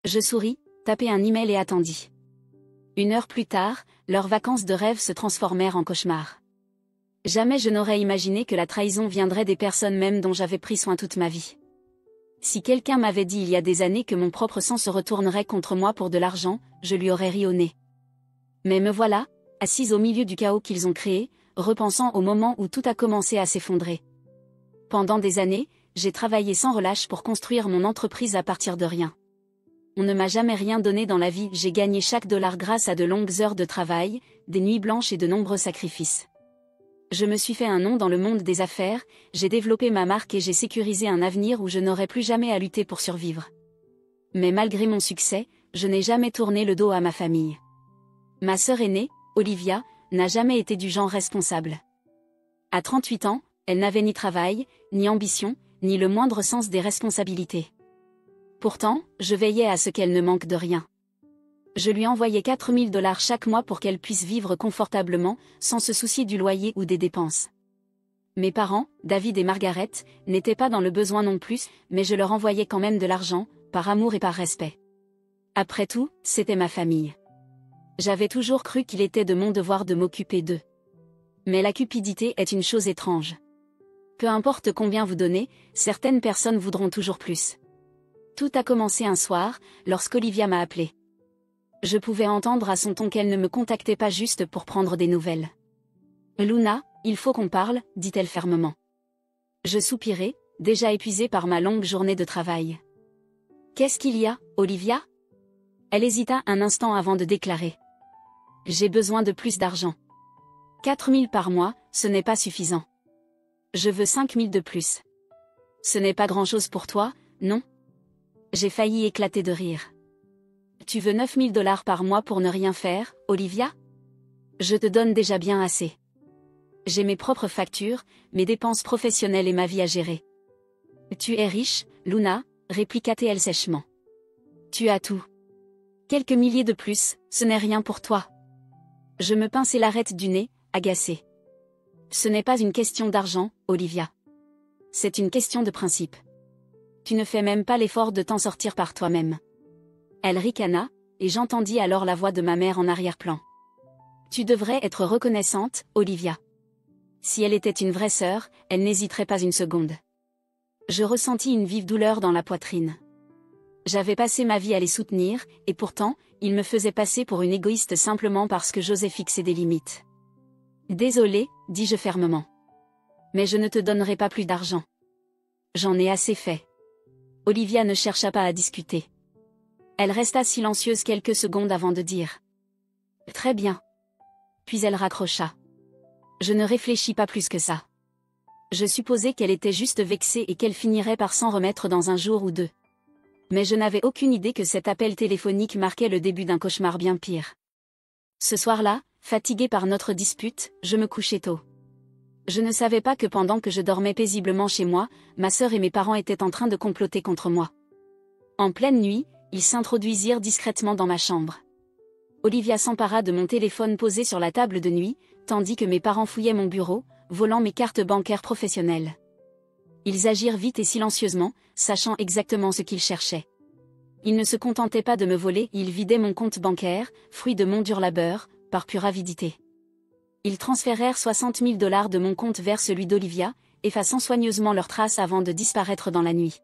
Je souris, tapai un email et attendis. 1 heure plus tard, leurs vacances de rêve se transformèrent en cauchemar. Jamais je n'aurais imaginé que la trahison viendrait des personnes même dont j'avais pris soin toute ma vie. Si quelqu'un m'avait dit il y a des années que mon propre sang se retournerait contre moi pour de l'argent, je lui aurais ri au nez. Mais me voilà, assise au milieu du chaos qu'ils ont créé, repensant au moment où tout a commencé à s'effondrer. Pendant des années, j'ai travaillé sans relâche pour construire mon entreprise à partir de rien. On ne m'a jamais rien donné dans la vie, j'ai gagné chaque dollar grâce à de longues heures de travail, des nuits blanches et de nombreux sacrifices. Je me suis fait un nom dans le monde des affaires, j'ai développé ma marque et j'ai sécurisé un avenir où je n'aurai plus jamais à lutter pour survivre. Mais malgré mon succès, je n'ai jamais tourné le dos à ma famille. Ma sœur aînée, Olivia, n'a jamais été du genre responsable. À 38 ans, elle n'avait ni travail, ni ambition, ni le moindre sens des responsabilités. Pourtant, je veillais à ce qu'elle ne manque de rien. Je lui envoyais 4 000 $ chaque mois pour qu'elle puisse vivre confortablement, sans se soucier du loyer ou des dépenses. Mes parents, David et Margaret, n'étaient pas dans le besoin non plus, mais je leur envoyais quand même de l'argent, par amour et par respect. Après tout, c'était ma famille. J'avais toujours cru qu'il était de mon devoir de m'occuper d'eux. Mais la cupidité est une chose étrange. Peu importe combien vous donnez, certaines personnes voudront toujours plus. Tout a commencé un soir, lorsqu'Olivia m'a appelé. Je pouvais entendre à son ton qu'elle ne me contactait pas juste pour prendre des nouvelles. « Luna, il faut qu'on parle », dit-elle fermement. Je soupirai, déjà épuisée par ma longue journée de travail. « Qu'est-ce qu'il y a, Olivia ?» Elle hésita un instant avant de déclarer. « J'ai besoin de plus d'argent. 4 000 par mois, ce n'est pas suffisant. Je veux 5 000 de plus. Ce n'est pas grand-chose pour toi, non ? » J'ai failli éclater de rire. « Tu veux 9 000 $ par mois pour ne rien faire, Olivia ? Je te donne déjà bien assez. J'ai mes propres factures, mes dépenses professionnelles et ma vie à gérer. »« Tu es riche, Luna, » répliqua-t-elle sèchement. « Tu as tout. Quelques milliers de plus, ce n'est rien pour toi. » Je me pinçai l'arête du nez, agacée. « Ce n'est pas une question d'argent, Olivia. C'est une question de principe. Tu ne fais même pas l'effort de t'en sortir par toi-même. » Elle ricana, et j'entendis alors la voix de ma mère en arrière-plan. « Tu devrais être reconnaissante, Olivia. » Si elle était une vraie sœur, elle n'hésiterait pas une seconde. Je ressentis une vive douleur dans la poitrine. J'avais passé ma vie à les soutenir, et pourtant, ils me faisaient passer pour une égoïste simplement parce que j'osais fixer des limites. « Désolée, dis-je fermement. Mais je ne te donnerai pas plus d'argent. J'en ai assez fait. » Olivia ne chercha pas à discuter. Elle resta silencieuse quelques secondes avant de dire « Très bien. » Puis elle raccrocha. Je ne réfléchis pas plus que ça. Je supposais qu'elle était juste vexée et qu'elle finirait par s'en remettre dans un jour ou deux. Mais je n'avais aucune idée que cet appel téléphonique marquait le début d'un cauchemar bien pire. Ce soir-là, fatiguée par notre dispute, je me couchai tôt. Je ne savais pas que pendant que je dormais paisiblement chez moi, ma sœur et mes parents étaient en train de comploter contre moi. En pleine nuit, ils s'introduisirent discrètement dans ma chambre. Olivia s'empara de mon téléphone posé sur la table de nuit, tandis que mes parents fouillaient mon bureau, volant mes cartes bancaires professionnelles. Ils agirent vite et silencieusement, sachant exactement ce qu'ils cherchaient. Ils ne se contentaient pas de me voler, ils vidaient mon compte bancaire, fruit de mon dur labeur, par pure avidité. Ils transférèrent 60 000 $ de mon compte vers celui d'Olivia, effaçant soigneusement leurs traces avant de disparaître dans la nuit.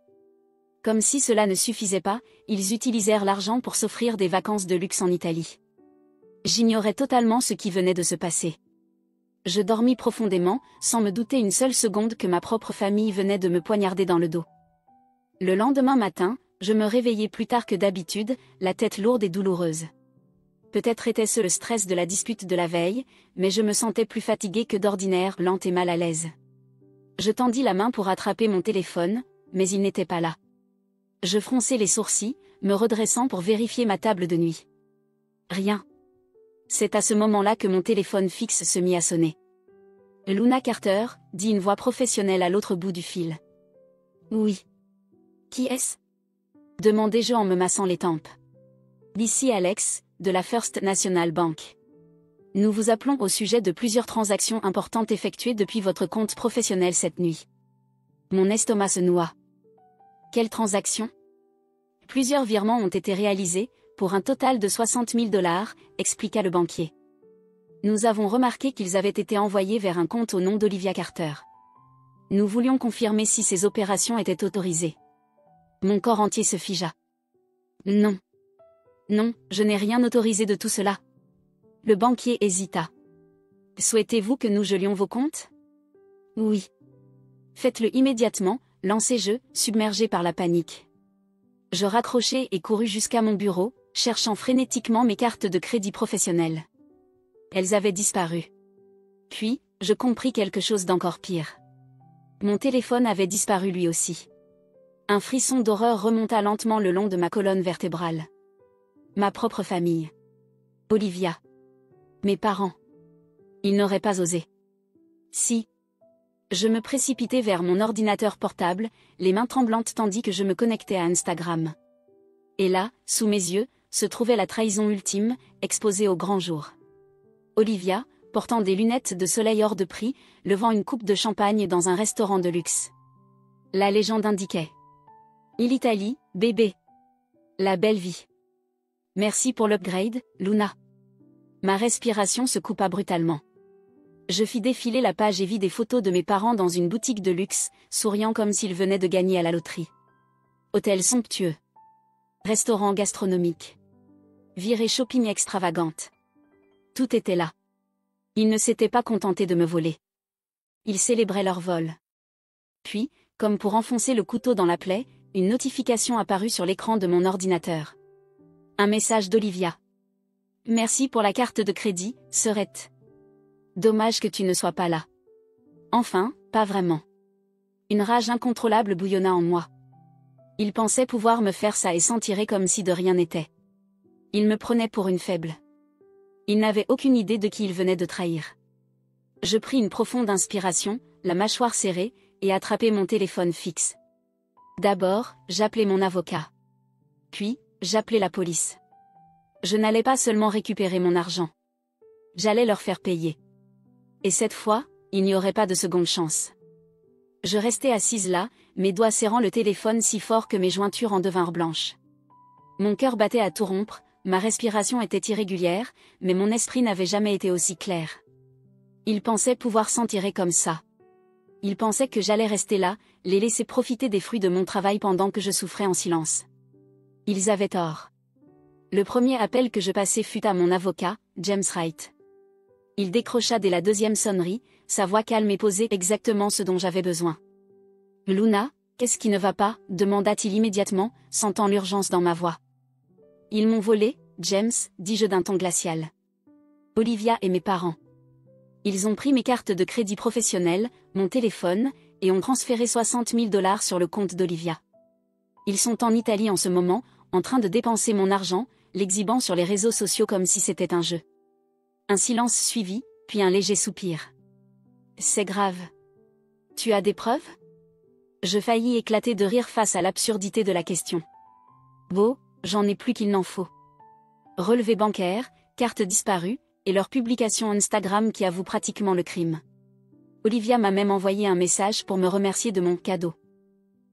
Comme si cela ne suffisait pas, ils utilisèrent l'argent pour s'offrir des vacances de luxe en Italie. J'ignorais totalement ce qui venait de se passer. Je dormis profondément, sans me douter une seule seconde que ma propre famille venait de me poignarder dans le dos. Le lendemain matin, je me réveillai plus tard que d'habitude, la tête lourde et douloureuse. Peut-être était-ce le stress de la dispute de la veille, mais je me sentais plus fatiguée que d'ordinaire, lente et mal à l'aise. Je tendis la main pour attraper mon téléphone, mais il n'était pas là. Je fronçai les sourcils, me redressant pour vérifier ma table de nuit. Rien. C'est à ce moment-là que mon téléphone fixe se mit à sonner. « Luna Carter », dit une voix professionnelle à l'autre bout du fil. « Oui. »« Qui est-ce » demandai-je en me massant les tempes. « Ici Alex, de la First National Bank. Nous vous appelons au sujet de plusieurs transactions importantes effectuées depuis votre compte professionnel cette nuit. » Mon estomac se noua. « Quelle transaction ? Plusieurs virements ont été réalisés, pour un total de 60 000 $, expliqua le banquier. Nous avons remarqué qu'ils avaient été envoyés vers un compte au nom d'Olivia Carter. Nous voulions confirmer si ces opérations étaient autorisées. Mon corps entier se figea. Non. Non, je n'ai rien autorisé de tout cela. Le banquier hésita. Souhaitez-vous que nous gelions vos comptes? Oui. Faites-le immédiatement, lancai-je, submergé par la panique. Je raccrochai et courus jusqu'à mon bureau, cherchant frénétiquement mes cartes de crédit professionnelles. Elles avaient disparu. Puis, je compris quelque chose d'encore pire. Mon téléphone avait disparu lui aussi. Un frisson d'horreur remonta lentement le long de ma colonne vertébrale. Ma propre famille. Olivia. Mes parents. Ils n'auraient pas osé. Si. Je me précipitai vers mon ordinateur portable, les mains tremblantes tandis que je me connectais à Instagram. Et là, sous mes yeux, se trouvait la trahison ultime, exposée au grand jour. Olivia, portant des lunettes de soleil hors de prix, levant une coupe de champagne dans un restaurant de luxe. La légende indiquait. L'Italie, bébé. La belle vie. Merci pour l'upgrade, Luna. Ma respiration se coupa brutalement. Je fis défiler la page et vis des photos de mes parents dans une boutique de luxe, souriant comme s'ils venaient de gagner à la loterie. Hôtel somptueux. Restaurant gastronomique. Virée shopping extravagante. Tout était là. Ils ne s'étaient pas contentés de me voler. Ils célébraient leur vol. Puis, comme pour enfoncer le couteau dans la plaie, une notification apparut sur l'écran de mon ordinateur. Un message d'Olivia. Merci pour la carte de crédit, Serette. Dommage que tu ne sois pas là. Enfin, pas vraiment. Une rage incontrôlable bouillonna en moi. Il pensait pouvoir me faire ça et s'en tirer comme si de rien n'était. Il me prenait pour une faible. Il n'avait aucune idée de qui il venait de trahir. Je pris une profonde inspiration, la mâchoire serrée, et attrapai mon téléphone fixe. D'abord, j'appelai mon avocat. Puis, j'appelai la police. Je n'allais pas seulement récupérer mon argent. J'allais leur faire payer. Et cette fois, il n'y aurait pas de seconde chance. Je restai assise là, mes doigts serrant le téléphone si fort que mes jointures en devinrent blanches. Mon cœur battait à tout rompre, ma respiration était irrégulière, mais mon esprit n'avait jamais été aussi clair. Il pensait pouvoir s'en tirer comme ça. Il pensait que j'allais rester là, les laisser profiter des fruits de mon travail pendant que je souffrais en silence. Ils avaient tort. Le premier appel que je passai fut à mon avocat, James Wright. Il décrocha dès la deuxième sonnerie, sa voix calme et posée exactement ce dont j'avais besoin. « Luna, qu'est-ce qui ne va pas ?» demanda-t-il immédiatement, sentant l'urgence dans ma voix. « Ils m'ont volé, James, dis-je d'un ton glacial. Olivia et mes parents. Ils ont pris mes cartes de crédit professionnelles, mon téléphone, et ont transféré 60 000 $ sur le compte d'Olivia. Ils sont en Italie en ce moment, en train de dépenser mon argent, l'exhibant sur les réseaux sociaux comme si c'était un jeu. » Un silence suivit, puis un léger soupir. « C'est grave. Tu as des preuves ?» Je faillis éclater de rire face à l'absurdité de la question. « Beau, j'en ai plus qu'il n'en faut. Relevé bancaire, carte disparue, et leur publication Instagram qui avoue pratiquement le crime. Olivia m'a même envoyé un message pour me remercier de mon cadeau.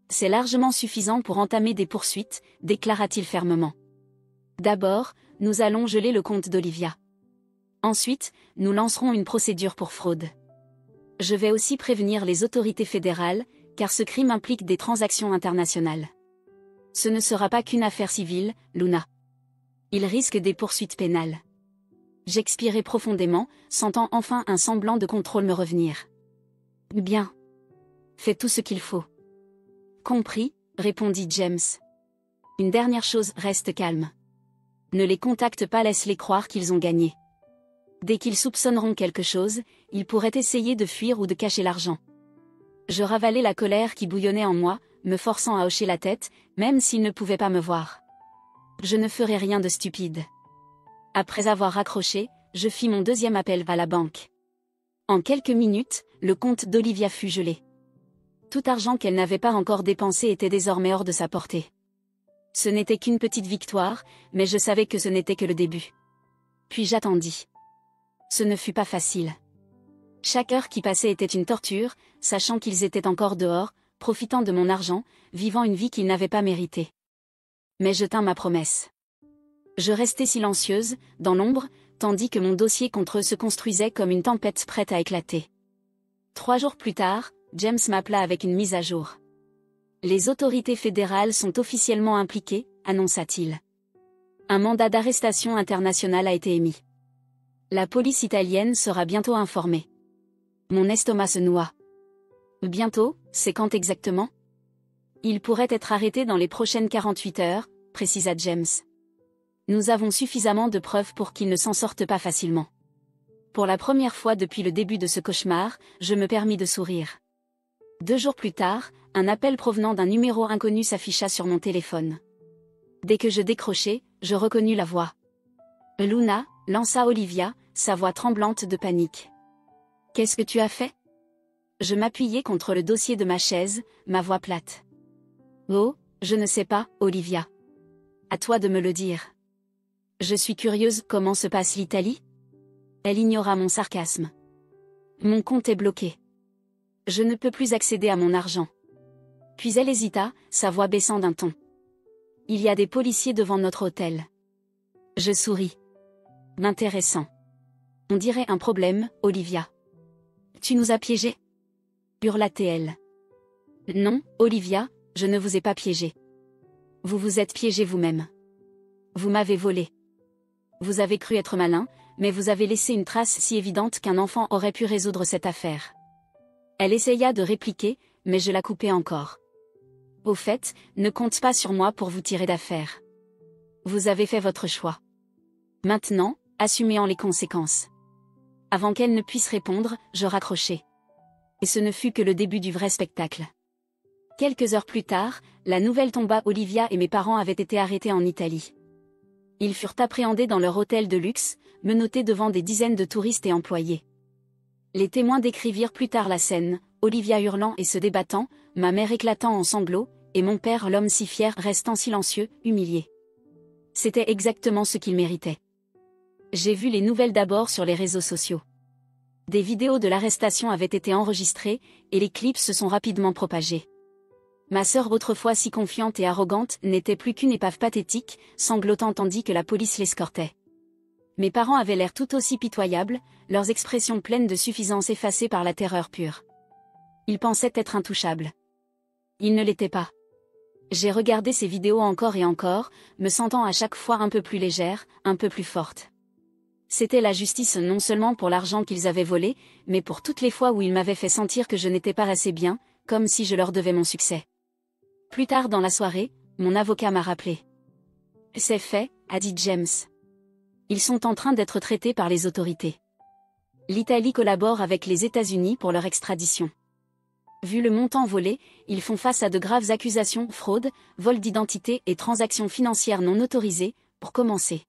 C'est largement suffisant pour entamer des poursuites, déclara-t-il fermement. D'abord, nous allons geler le compte d'Olivia. Ensuite, nous lancerons une procédure pour fraude. Je vais aussi prévenir les autorités fédérales, car ce crime implique des transactions internationales. Ce ne sera pas qu'une affaire civile, Luna. Il risque des poursuites pénales. J'expirai profondément, sentant enfin un semblant de contrôle me revenir. Bien. Fais tout ce qu'il faut. Compris, répondit James. Une dernière chose, reste calme. Ne les contacte pas, laisse-les croire qu'ils ont gagné. Dès qu'ils soupçonneront quelque chose, ils pourraient essayer de fuir ou de cacher l'argent. Je ravalai la colère qui bouillonnait en moi, me forçant à hocher la tête, même s'ils ne pouvaient pas me voir. Je ne ferai rien de stupide. Après avoir raccroché, je fis mon deuxième appel à la banque. En quelques minutes, le compte d'Olivia fut gelé. Tout argent qu'elle n'avait pas encore dépensé était désormais hors de sa portée. Ce n'était qu'une petite victoire, mais je savais que ce n'était que le début. Puis j'attendis. Ce ne fut pas facile. Chaque heure qui passait était une torture, sachant qu'ils étaient encore dehors, profitant de mon argent, vivant une vie qu'ils n'avaient pas méritée. Mais je tins ma promesse. Je restai silencieuse, dans l'ombre, tandis que mon dossier contre eux se construisait comme une tempête prête à éclater. 3 jours plus tard, James m'appela avec une mise à jour. Les autorités fédérales sont officiellement impliquées, annonça-t-il. Un mandat d'arrestation international a été émis. La police italienne sera bientôt informée. Mon estomac se noua. Bientôt, c'est quand exactement? Il pourrait être arrêté dans les prochaines 48 heures, précisa James. Nous avons suffisamment de preuves pour qu'il ne s'en sorte pas facilement. Pour la première fois depuis le début de ce cauchemar, je me permis de sourire. 2 jours plus tard, un appel provenant d'un numéro inconnu s'afficha sur mon téléphone. Dès que je décrochai, je reconnus la voix. Luna, lança Olivia, sa voix tremblante de panique. Qu'est-ce que tu as fait? Je m'appuyai contre le dossier de ma chaise, ma voix plate. Oh, je ne sais pas, Olivia. À toi de me le dire. Je suis curieuse, comment se passe l'Italie? Elle ignora mon sarcasme. Mon compte est bloqué. Je ne peux plus accéder à mon argent. Puis elle hésita, sa voix baissant d'un ton. Il y a des policiers devant notre hôtel. Je souris. M'intéressant. On dirait un problème, Olivia. Tu nous as piégés? Hurla-t-elle. Non, Olivia, je ne vous ai pas piégé. Vous vous êtes piégé vous-même. Vous m'avez volé. Vous avez cru être malin, mais vous avez laissé une trace si évidente qu'un enfant aurait pu résoudre cette affaire. Elle essaya de répliquer, mais je la coupai encore. Au fait, ne compte pas sur moi pour vous tirer d'affaire. Vous avez fait votre choix. Maintenant, assumez-en les conséquences. Avant qu'elle ne puisse répondre, je raccrochai. Et ce ne fut que le début du vrai spectacle. Quelques heures plus tard, la nouvelle tomba. Olivia et mes parents avaient été arrêtés en Italie. Ils furent appréhendés dans leur hôtel de luxe, menottés devant des dizaines de touristes et employés. Les témoins décrivirent plus tard la scène, Olivia hurlant et se débattant, ma mère éclatant en sanglots, et mon père, l'homme si fier, restant silencieux, humilié. C'était exactement ce qu'il méritait. J'ai vu les nouvelles d'abord sur les réseaux sociaux. Des vidéos de l'arrestation avaient été enregistrées, et les clips se sont rapidement propagés. Ma sœur, autrefois si confiante et arrogante, n'était plus qu'une épave pathétique, sanglotant tandis que la police l'escortait. Mes parents avaient l'air tout aussi pitoyables, leurs expressions pleines de suffisance effacées par la terreur pure. Ils pensaient être intouchables. Ils ne l'étaient pas. J'ai regardé ces vidéos encore et encore, me sentant à chaque fois un peu plus légère, un peu plus forte. C'était la justice non seulement pour l'argent qu'ils avaient volé, mais pour toutes les fois où ils m'avaient fait sentir que je n'étais pas assez bien, comme si je leur devais mon succès. Plus tard dans la soirée, mon avocat m'a rappelé. C'est fait, a dit James. Ils sont en train d'être traités par les autorités. L'Italie collabore avec les États-Unis pour leur extradition. Vu le montant volé, ils font face à de graves accusations, fraude, vol d'identité et transactions financières non autorisées, pour commencer.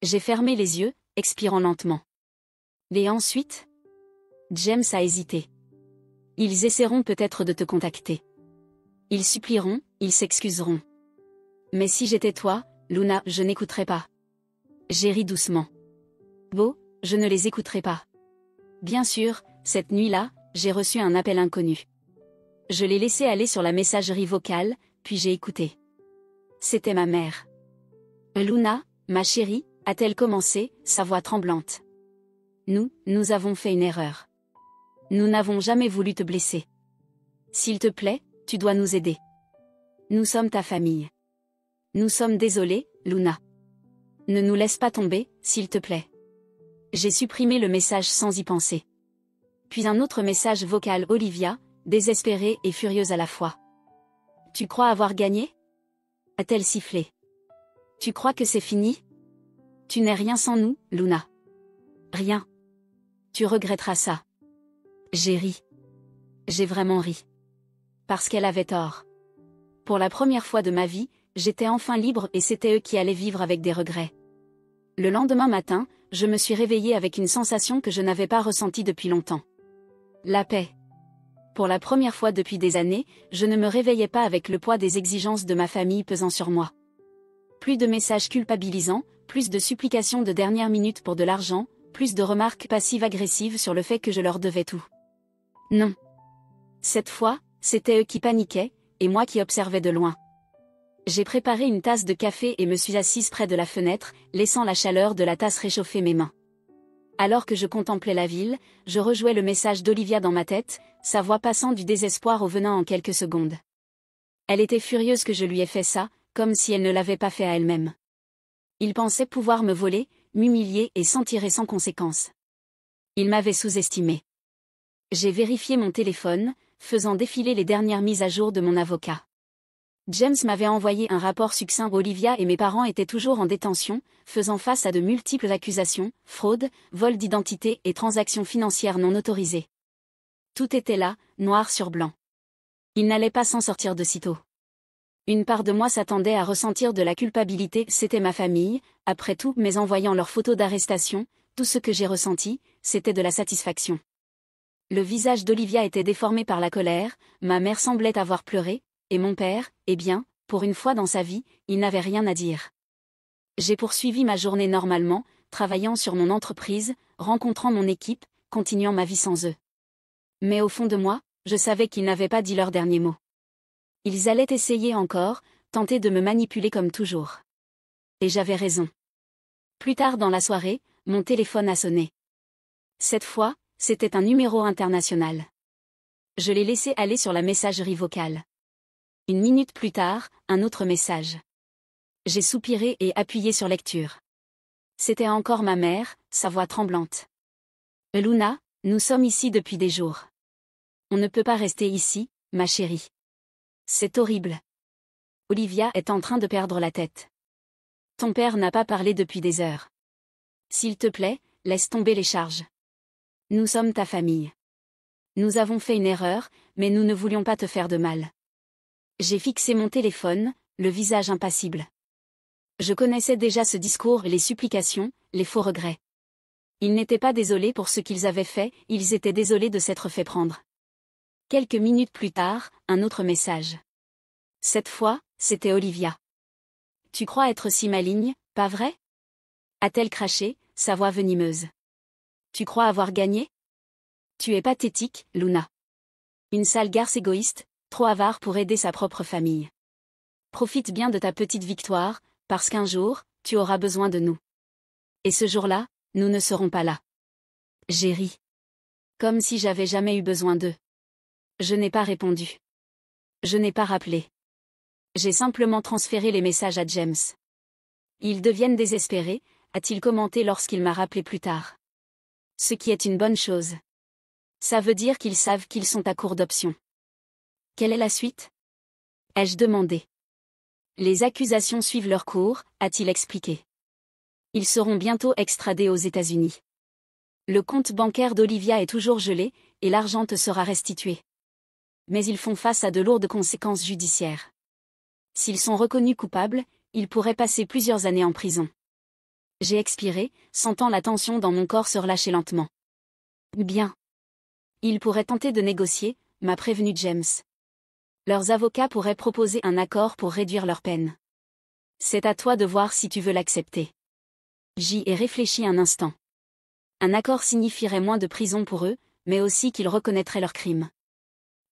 J'ai fermé les yeux, expirant lentement. Et ensuite? James a hésité. Ils essaieront peut-être de te contacter. Ils supplieront, ils s'excuseront. Mais si j'étais toi, Luna, je n'écouterais pas. J'ai ri doucement. Bon, je ne les écouterai pas. Bien sûr, cette nuit-là, j'ai reçu un appel inconnu. Je l'ai laissé aller sur la messagerie vocale, puis j'ai écouté. C'était ma mère. Luna, ma chérie, a-t-elle commencé, sa voix tremblante. Nous avons fait une erreur. Nous n'avons jamais voulu te blesser. S'il te plaît, tu dois nous aider. Nous sommes ta famille. Nous sommes désolés, Luna. Ne nous laisse pas tomber, s'il te plaît. J'ai supprimé le message sans y penser. Puis un autre message vocal. Olivia, désespérée et furieuse à la fois. Tu crois avoir gagné? A-t-elle sifflé. Tu crois que c'est fini? Tu n'es rien sans nous, Luna. Rien. Tu regretteras ça. J'ai ri. J'ai vraiment ri. Parce qu'elle avait tort. Pour la première fois de ma vie, j'étais enfin libre et c'était eux qui allaient vivre avec des regrets. Le lendemain matin, je me suis réveillée avec une sensation que je n'avais pas ressentie depuis longtemps. La paix. Pour la première fois depuis des années, je ne me réveillais pas avec le poids des exigences de ma famille pesant sur moi. Plus de messages culpabilisants, plus de supplications de dernière minute pour de l'argent, plus de remarques passives-agressives sur le fait que je leur devais tout. Non. Cette fois, c'était eux qui paniquaient, et moi qui observais de loin. J'ai préparé une tasse de café et me suis assise près de la fenêtre, laissant la chaleur de la tasse réchauffer mes mains. Alors que je contemplais la ville, je rejouais le message d'Olivia dans ma tête, sa voix passant du désespoir au venin en quelques secondes. Elle était furieuse que je lui ai fait ça, comme si elle ne l'avait pas fait à elle-même. Il pensait pouvoir me voler, m'humilier et s'en tirer sans conséquence. Il m'avait sous-estimé. J'ai vérifié mon téléphone, faisant défiler les dernières mises à jour de mon avocat. James m'avait envoyé un rapport succinct. Olivia et mes parents étaient toujours en détention, faisant face à de multiples accusations, fraude, vol d'identité et transactions financières non autorisées. Tout était là, noir sur blanc. Ils n'allaient pas s'en sortir de sitôt. Une part de moi s'attendait à ressentir de la culpabilité, c'était ma famille, après tout, mais en voyant leurs photos d'arrestation, tout ce que j'ai ressenti, c'était de la satisfaction. Le visage d'Olivia était déformé par la colère, ma mère semblait avoir pleuré, et mon père, eh bien, pour une fois dans sa vie, il n'avait rien à dire. J'ai poursuivi ma journée normalement, travaillant sur mon entreprise, rencontrant mon équipe, continuant ma vie sans eux. Mais au fond de moi, je savais qu'ils n'avaient pas dit leur dernier mot. Ils allaient essayer encore, tenter de me manipuler comme toujours. Et j'avais raison. Plus tard dans la soirée, mon téléphone a sonné. Cette fois, c'était un numéro international. Je l'ai laissé aller sur la messagerie vocale. 1 minute plus tard, un autre message. J'ai soupiré et appuyé sur lecture. C'était encore ma mère, sa voix tremblante. Luna, nous sommes ici depuis des jours. On ne peut pas rester ici, ma chérie. C'est horrible. Olivia est en train de perdre la tête. Ton père n'a pas parlé depuis des heures. S'il te plaît, laisse tomber les charges. Nous sommes ta famille. Nous avons fait une erreur, mais nous ne voulions pas te faire de mal. J'ai fixé mon téléphone, le visage impassible. Je connaissais déjà ce discours, les supplications, les faux regrets. Ils n'étaient pas désolés pour ce qu'ils avaient fait, ils étaient désolés de s'être fait prendre. Quelques minutes plus tard, un autre message. Cette fois, c'était Olivia. Tu crois être si maligne, pas vrai? A-t-elle craché, sa voix venimeuse. Tu crois avoir gagné? Tu es pathétique, Luna. Une sale garce égoïste, trop avare pour aider sa propre famille. Profite bien de ta petite victoire, parce qu'un jour, tu auras besoin de nous. Et ce jour-là, nous ne serons pas là. J'ai ri. Comme si j'avais jamais eu besoin d'eux. Je n'ai pas répondu. Je n'ai pas rappelé. J'ai simplement transféré les messages à James. Ils deviennent désespérés, a-t-il commenté lorsqu'il m'a rappelé plus tard. Ce qui est une bonne chose. Ça veut dire qu'ils savent qu'ils sont à court d'options. Quelle est la suite? Ai-je demandé. Les accusations suivent leur cours, a-t-il expliqué. Ils seront bientôt extradés aux États-Unis. Le compte bancaire d'Olivia est toujours gelé, et l'argent te sera restitué. Mais ils font face à de lourdes conséquences judiciaires. S'ils sont reconnus coupables, ils pourraient passer plusieurs années en prison. J'ai expiré, sentant la tension dans mon corps se relâcher lentement. Bien. Ils pourraient tenter de négocier, m'a prévenu James. Leurs avocats pourraient proposer un accord pour réduire leur peine. C'est à toi de voir si tu veux l'accepter. J'y ai réfléchi un instant. Un accord signifierait moins de prison pour eux, mais aussi qu'ils reconnaîtraient leurs crimes.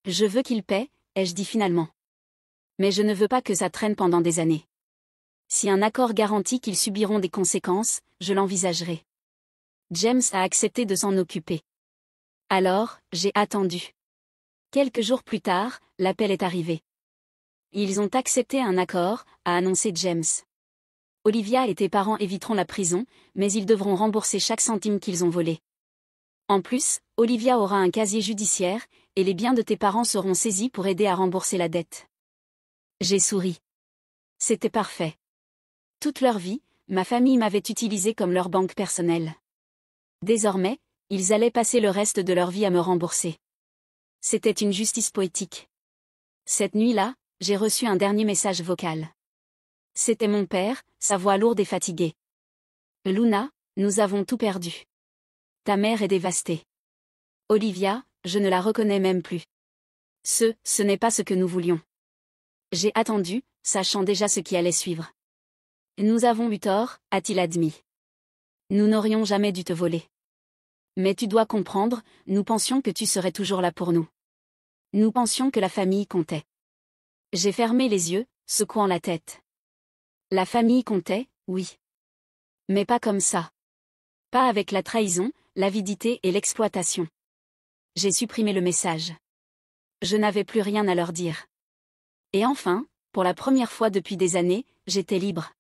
Je veux qu'ils paient, ai-je dit finalement. Mais je ne veux pas que ça traîne pendant des années. Si un accord garantit qu'ils subiront des conséquences, je l'envisagerai. James a accepté de s'en occuper. Alors, j'ai attendu. Quelques jours plus tard, l'appel est arrivé. Ils ont accepté un accord, a annoncé James. Olivia et tes parents éviteront la prison, mais ils devront rembourser chaque centime qu'ils ont volé. En plus, Olivia aura un casier judiciaire, et les biens de tes parents seront saisis pour aider à rembourser la dette. J'ai souri. C'était parfait. Toute leur vie, ma famille m'avait utilisé comme leur banque personnelle. Désormais, ils allaient passer le reste de leur vie à me rembourser. C'était une justice poétique. Cette nuit-là, j'ai reçu un dernier message vocal. C'était mon père, sa voix lourde et fatiguée. Luna, nous avons tout perdu. Ta mère est dévastée. Olivia, je ne la reconnais même plus. Ce n'est pas ce que nous voulions. J'ai attendu, sachant déjà ce qui allait suivre. Nous avons eu tort, a-t-il admis. Nous n'aurions jamais dû te voler. Mais tu dois comprendre, nous pensions que tu serais toujours là pour nous. Nous pensions que la famille comptait. J'ai fermé les yeux, secouant la tête. La famille comptait, oui. Mais pas comme ça. Pas avec la trahison, l'avidité et l'exploitation. J'ai supprimé le message. Je n'avais plus rien à leur dire. Et enfin, pour la première fois depuis des années, j'étais libre.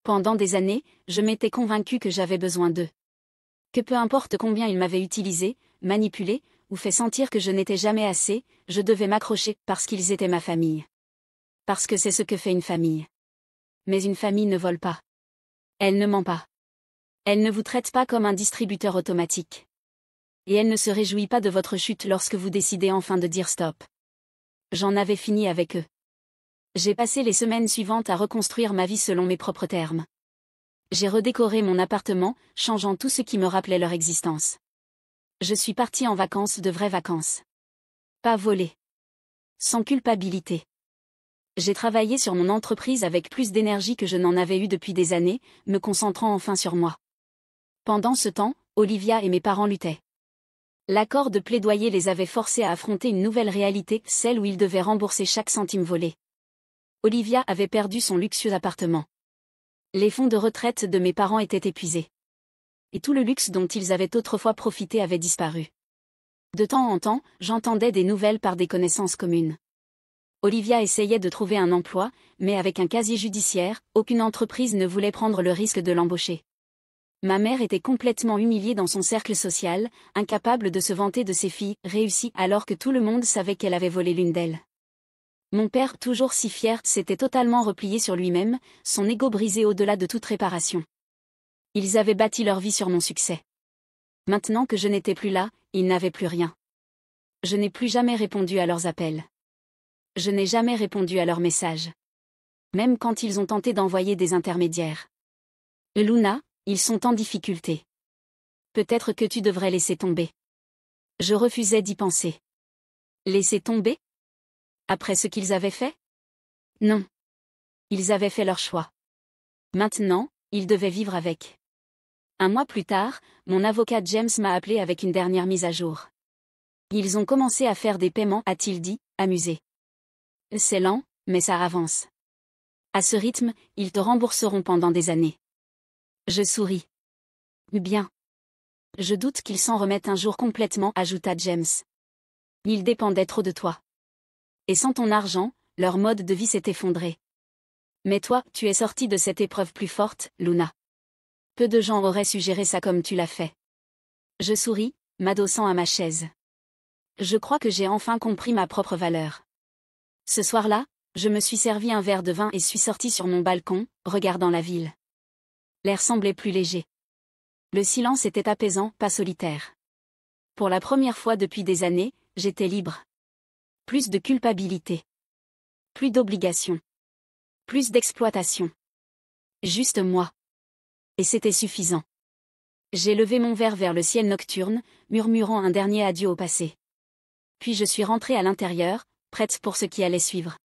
Pendant des années, je m'étais convaincue que j'avais besoin d'eux. Que peu importe combien ils m'avaient utilisé, manipulé, ou fait sentir que je n'étais jamais assez, je devais m'accrocher parce qu'ils étaient ma famille. Parce que c'est ce que fait une famille. Mais une famille ne vole pas. Elle ne ment pas. Elle ne vous traite pas comme un distributeur automatique. Et elle ne se réjouit pas de votre chute lorsque vous décidez enfin de dire stop. J'en avais fini avec eux. J'ai passé les semaines suivantes à reconstruire ma vie selon mes propres termes. J'ai redécoré mon appartement, changeant tout ce qui me rappelait leur existence. Je suis partie en vacances, de vraies vacances. Pas volées. Sans culpabilité. J'ai travaillé sur mon entreprise avec plus d'énergie que je n'en avais eu depuis des années, me concentrant enfin sur moi. Pendant ce temps, Olivia et mes parents luttaient. L'accord de plaidoyer les avait forcés à affronter une nouvelle réalité, celle où ils devaient rembourser chaque centime volé. Olivia avait perdu son luxueux appartement. Les fonds de retraite de mes parents étaient épuisés. Et tout le luxe dont ils avaient autrefois profité avait disparu. De temps en temps, j'entendais des nouvelles par des connaissances communes. Olivia essayait de trouver un emploi, mais avec un casier judiciaire, aucune entreprise ne voulait prendre le risque de l'embaucher. Ma mère était complètement humiliée dans son cercle social, incapable de se vanter de ses filles réussies alors que tout le monde savait qu'elle avait volé l'une d'elles. Mon père, toujours si fier, s'était totalement replié sur lui-même, son ego brisé au-delà de toute réparation. Ils avaient bâti leur vie sur mon succès. Maintenant que je n'étais plus là, ils n'avaient plus rien. Je n'ai plus jamais répondu à leurs appels. Je n'ai jamais répondu à leurs messages. Même quand ils ont tenté d'envoyer des intermédiaires. Luna, ils sont en difficulté. Peut-être que tu devrais laisser tomber. Je refusais d'y penser. Laisser tomber ? Après ce qu'ils avaient fait ? Non. Ils avaient fait leur choix. Maintenant, ils devaient vivre avec. Un mois plus tard, mon avocat James m'a appelé avec une dernière mise à jour. Ils ont commencé à faire des paiements, a-t-il dit, amusé. C'est lent, mais ça avance. À ce rythme, ils te rembourseront pendant des années. Je souris. Bien. Je doute qu'ils s'en remettent un jour complètement, ajouta James. Ils dépendaient trop de toi. Et sans ton argent, leur mode de vie s'est effondré. Mais toi, tu es sortie de cette épreuve plus forte, Luna. Peu de gens auraient su gérer ça comme tu l'as fait. Je souris, m'adossant à ma chaise. Je crois que j'ai enfin compris ma propre valeur. Ce soir-là, je me suis servi un verre de vin et suis sortie sur mon balcon, regardant la ville. L'air semblait plus léger. Le silence était apaisant, pas solitaire. Pour la première fois depuis des années, j'étais libre. Plus de culpabilité. Plus d'obligation. Plus d'exploitation. Juste moi. Et c'était suffisant. J'ai levé mon verre vers le ciel nocturne, murmurant un dernier adieu au passé. Puis je suis rentrée à l'intérieur, prête pour ce qui allait suivre.